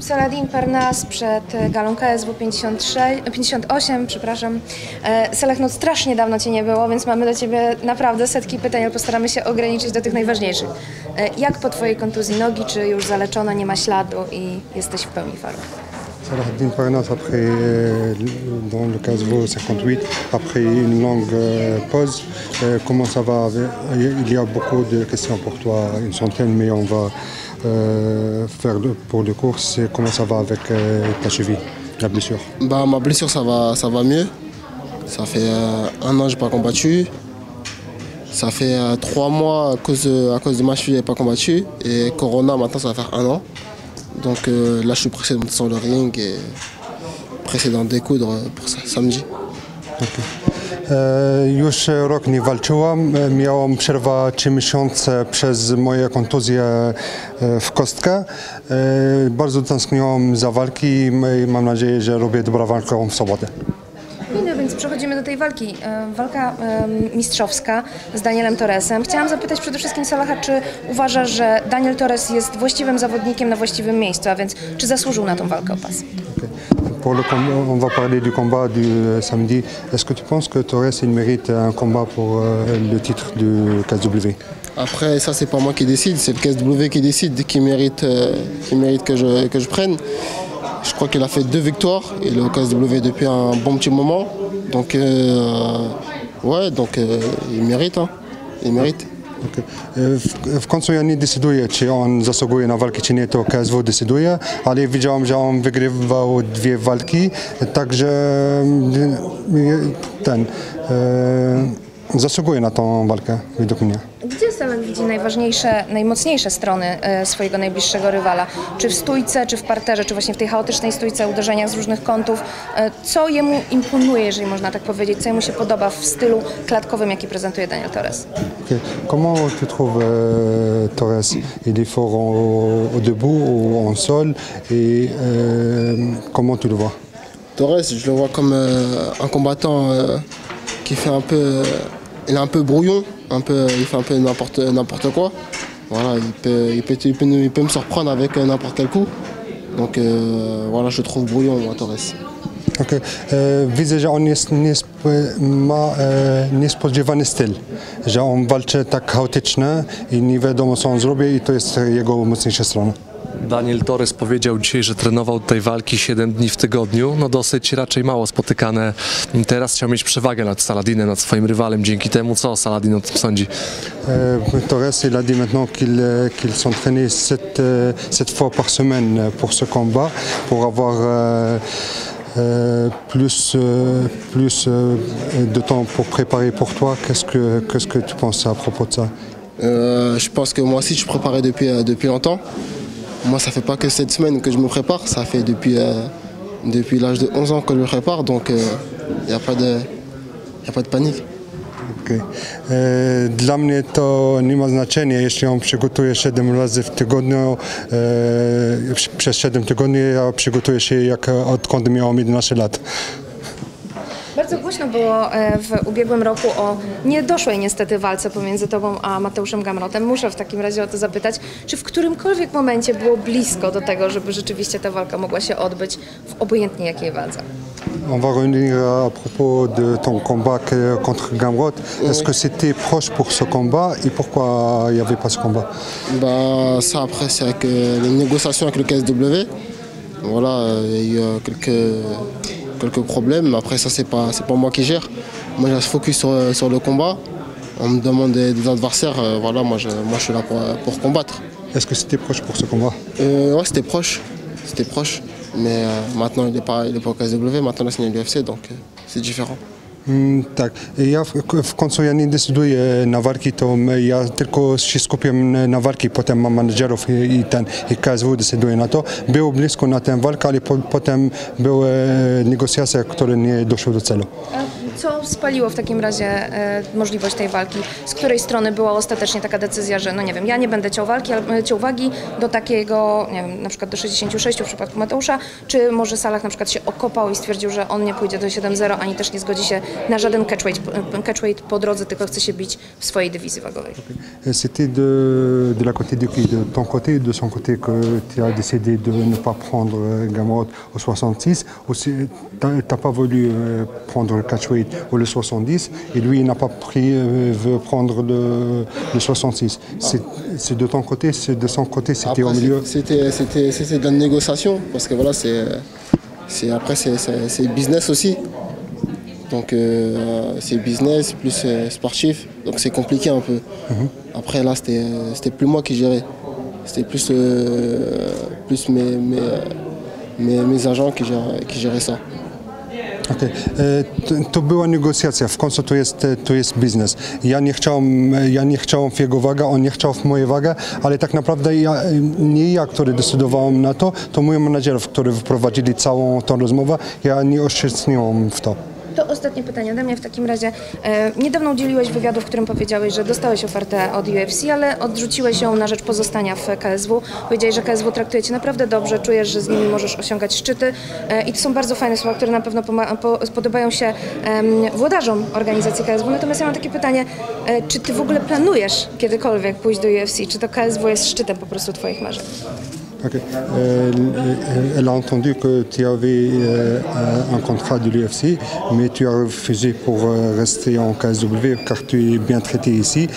Saladin Parnasse przed galą KSW 58, przepraszam. Salah, no strasznie dawno Cię nie było, więc mamy do Ciebie naprawdę setki pytań, ale postaramy się ograniczyć do tych najważniejszych. Jak po Twojej kontuzji nogi, czy już zaleczona, nie ma śladu i jesteś w pełni formy? Saladin Parnasse, dans le KSW 58, après une longue pause, comment ça va? Il y a beaucoup de questions pour toi, une centaine, mais on va faire pour les courses. Comment ça va avec ta cheville, la blessure? Bah, ma blessure, ça va mieux. Ça fait 1 an que je n'ai pas combattu. Ça fait 3 mois à cause de ma cheville, je n'ai pas combattu. Et Corona, maintenant, ça va faire 1 an. Donc là, je suis pressé de monter sur le ring et pressé d'en découdre pour ça, samedi. Już rok nie walczyłam, miałam przerwę 3 miesiące przez moje kontuzje w kostkę. Bardzo tęskniłam za walki i mam nadzieję, że robię dobrą walkę w sobotę. No więc przechodzimy do tej walki. Walka mistrzowska z Danielem Torresem. Chciałam zapytać przede wszystkim Salaha, czy uważasz, że Daniel Torres jest właściwym zawodnikiem na właściwym miejscu, a więc czy zasłużył na tą walkę o pas? Pour le combat, on va parler du combat du samedi. Est-ce que tu penses que Torres il mérite un combat pour le titre du KSW? Après, ça, c'est pas moi qui décide, c'est le KSW qui décide, qui mérite que je prenne. Je crois qu'il a fait 2 victoires, il est au KSW depuis un bon petit moment. Donc, ouais, donc il mérite, hein. Il mérite. Okay. W końcu ja nie decyduję, czy on zasługuje na walkę, czy nie, to KSW decyduje, ale widziałem, że on wygrywał 2 walki, także zasługuje na tą walkę, według mnie. Gdzie Salah widzi najważniejsze, najmocniejsze strony swojego najbliższego rywala? Czy w stójce, czy w parterze, czy właśnie w tej chaotycznej stójce, uderzeniach z różnych kątów? Co jemu imponuje, jeżeli można tak powiedzieć? Co jemu się podoba w stylu klatkowym, jaki prezentuje Daniel Torres? Okay. Comment tu trouves Torres? Il est fort au debout ou en sol? Et comment tu le vois? Torres, je le vois comme un combattant qui fait un peu... Il est un peu brouillon, il fait un peu n'importe quoi. Voilà, il peut me surprendre avec n'importe quel coup. Donc voilà, je le trouve brouillon, moi, Torres. Okay. Widzę, że on ma niespodziewany styl, że on walczy tak chaotycznie i nie wiadomo, co on zrobi, i to jest jego mocniejsza strona. Daniel Torres powiedział dzisiaj, że trenował tej walki 7 dni w tygodniu. No dosyć raczej mało spotykane. Teraz chciał mieć przewagę nad Saladinem, nad swoim rywalem. Dzięki temu co Saladin o tym sądzi? Torres, il a dit maintenant qu'il s'entraînait 7 fois par semaine pour ce combat, pour avoir plus de temps pour préparer pour toi. Qu'est-ce que tu penses à propos de ça? Je pense que moi aussi je préparais depuis longtemps. Moi, ça fait pas que 7 semaines que je me prépare, ça fait depuis l'âge de 11 ans que je me prépare, donc il n'y a pas de panique. Okay. Dla mnie to nie ma znaczenia, jeśli on przygotuje 7 razy w tygodniu, przez 7 tygodni, ja przygotuję się odkąd miałem 11 lat. Bardzo głośno było w ubiegłym roku o niedoszłej niestety walce pomiędzy Tobą a Mateuszem Gamrotem. Muszę w takim razie o to zapytać, czy w którymkolwiek momencie było blisko do tego, żeby rzeczywiście ta walka mogła się odbyć w obojętnie jakiej wadze? On va revenir à propos de ton combat contre Gamrot. Est-ce que c'était proche pour ce combat et pourquoi il n'y avait pas ce combat? Bah, ça après c'est avec les négociations avec le KSW. Voilà, il y a eu quelques problèmes. Après ça c'est pas moi qui gère. Moi je reste focus sur le combat. On me demande des adversaires. Voilà, moi je suis là pour combattre. Est-ce que c'était proche pour ce combat? Ouais, c'était proche. C'était proche. Mais maintenant il est pas au KSW, maintenant il est à l'UFC, donc c'est différent. Tak, ja w końcu ja nie decyduję na walki, to ja tylko się skupiam na walki, potem mam menedżerów i KSW decyduje na to. Było blisko na tę walkę, ale potem były negocjacje, które nie doszły do celu. A Co spaliło w takim razie możliwość tej walki? Z której strony była ostatecznie taka decyzja, że no nie wiem, ja nie będę ciął wagi do takiego, nie wiem, na przykład do 66 w przypadku Mateusza, czy może Salah na przykład się okopał i stwierdził, że on nie pójdzie do 7-0, ani też nie zgodzi się na żaden catchweight po drodze, tylko chce się bić w swojej dywizji wagowej? C'était de la côté de qui? De ton côté ou de son côté que tu as décidé de ne pas prendre Gamrot au 66 ou tu n'as pas voulu prendre le catchweight ou le 70 et lui il n'a pas pris, veut prendre le 66. C'est de ton côté, c'est de son côté, c'était au milieu? C'était de la négociation parce que voilà, c'est business aussi. Donc c'est business plus sportif, donc c'est compliqué un peu. Après là, c'était plus moi qui gérais. C'était plus mes agents qui géraient ça. Okay. To była negocjacja, w końcu to jest biznes. Ja nie chciałem w jego wagę, on nie chciał w mojej wagę, ale tak naprawdę nie ja, który decydowałem na to mój menadżer, który wyprowadzili całą tą rozmowę, ja nie uczestniczyłem w to. To ostatnie pytanie ode mnie w takim razie. Niedawno udzieliłeś wywiadu, w którym powiedziałeś, że dostałeś ofertę od UFC, ale odrzuciłeś ją na rzecz pozostania w KSW. Powiedziałeś, że KSW traktuje cię naprawdę dobrze, czujesz, że z nimi możesz osiągać szczyty i to są bardzo fajne słowa, które na pewno podobają się włodarzom organizacji KSW. Natomiast ja mam takie pytanie, czy ty w ogóle planujesz kiedykolwiek pójść do UFC? Czy to KSW jest szczytem po prostu twoich marzeń? Okay. Elle a entendu que tu avais un contrat de l'UFC, mais tu as refusé pour rester en KSW car tu es bien traité ici.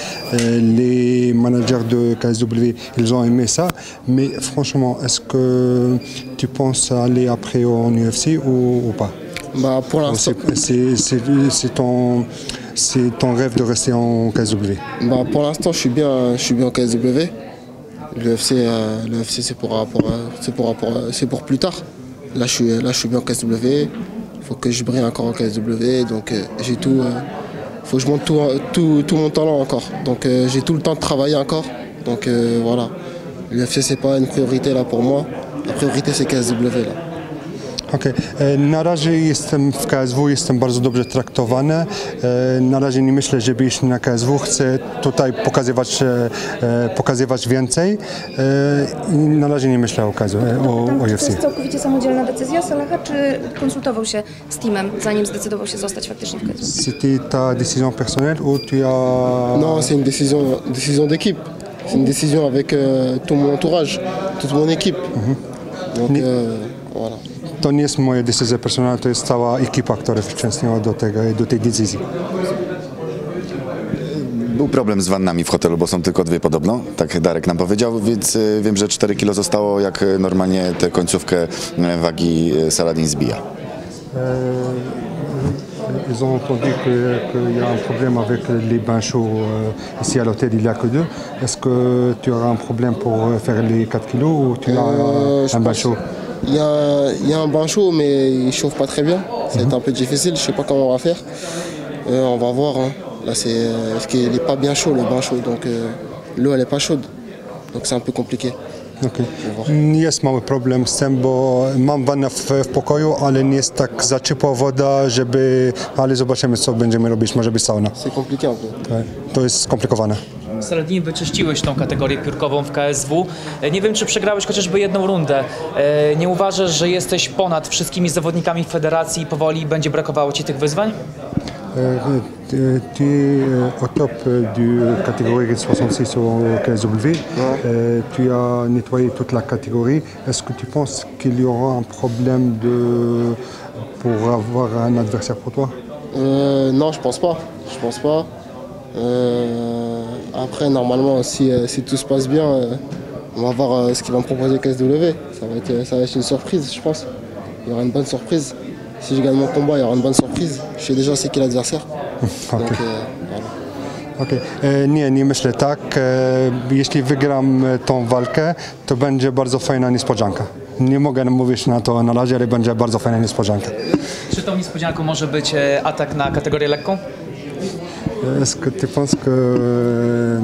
Les managers de KSW, ils ont aimé ça, mais franchement, est-ce que tu penses aller après en UFC ou pas? Bah, pour l'instant, c'est ton rêve de rester en KSW? Bah, pour l'instant, je suis bien en KSW. L'UFC, c'est pour plus tard. Là, je suis bien en KSW. Il faut que je brille encore en KSW. Donc, j'ai tout. Faut que je monte tout mon talent encore. Donc, j'ai tout le temps de travailler encore. Donc, voilà. L'UFC, c'est pas une priorité là pour moi. La priorité, c'est KSW là. Okay. Na razie jestem w KSW, jestem bardzo dobrze traktowany. Na razie nie myślę, żeby iść na KSW. Chcę tutaj pokazywać więcej. Na razie nie myślę o KSW, o UFC. To jest całkowicie samodzielna decyzja Salaha, czy konsultował się z teamem, zanim zdecydował się zostać faktycznie w KSW? C'était ta décision personnelle ou tu as... Non, c'est une décision d'équipe. C'est une décision avec tout mon entourage, toute mon équipe. Donc, voilà. To nie jest moja decyzja personalna, to jest cała ekipa, która uczestniczyła do tej decyzji. Był problem z wannami w hotelu, bo są tylko dwie podobno, tak Darek nam powiedział, więc wiem, że 4 kilo zostało, jak normalnie tę końcówkę wagi Saladin zbija. Ils ont entendu qu'il y a un problème avec les bains chauds ici à l'hôtel, il n'y a que 2. Est-ce que tu auras un problème pour faire les 4 kilos ou tu as un bain chaud? Il y a un bain chaud, mais il ne chauffe pas très bien. Ça va être un peu difficile, je ne sais pas comment on va faire. On va voir. Hein. Là, parce qu'il n'est pas bien chaud, le bain chaud. Donc l'eau, elle n'est pas chaude. Donc c'est un peu compliqué. Okay. Jest mały problem z tym, bo mam wannę w pokoju, ale nie jest tak za ciepła woda, ale zobaczymy, co będziemy robić, może być sauna. C'est compliqué un peu. To jest skomplikowane. Saladin, wyczyściłeś tą kategorię piórkową w KSW. Nie wiem, czy przegrałeś chociażby jedną rundę. Nie uważasz, że jesteś ponad wszystkimi zawodnikami w federacji i powoli będzie brakowało ci tych wyzwań? Tu es au top du catégorie 66 au KSW. Tu as nettoyé toute la catégorie. Est-ce que tu penses qu'il y aura un problème pour avoir un adversaire pour toi? Non, je pense pas. Après, normalement, si tout se passe bien, on va voir ce qu'ils vont me proposer KSW. Ça va être une surprise, je pense. Il y aura une bonne surprise. Si je gagne mon combat, il y aura une bonne surprise. Je sais déjà c'est qui l'adversaire. Donc, voilà. Okay. Nie myślę tak. Jeśli wygram tą walkę, to będzie bardzo fajna niespodzianka. Nie mogę mówić na to na razie, ale będzie bardzo fajna niespodzianka. Czy tą niespodzianką może być atak na kategorię lekką? Est-ce que tu penses que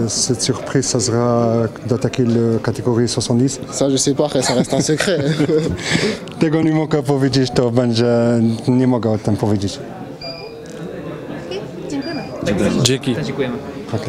cette surprise, ça sera d'attaquer la catégorie 70? Ça, je sais pas, ça reste un secret. Tego nie mogę powiedzieć, to będzie, nie mogę o tym powiedzieć. Dzięki. Dziękujemy. Ok.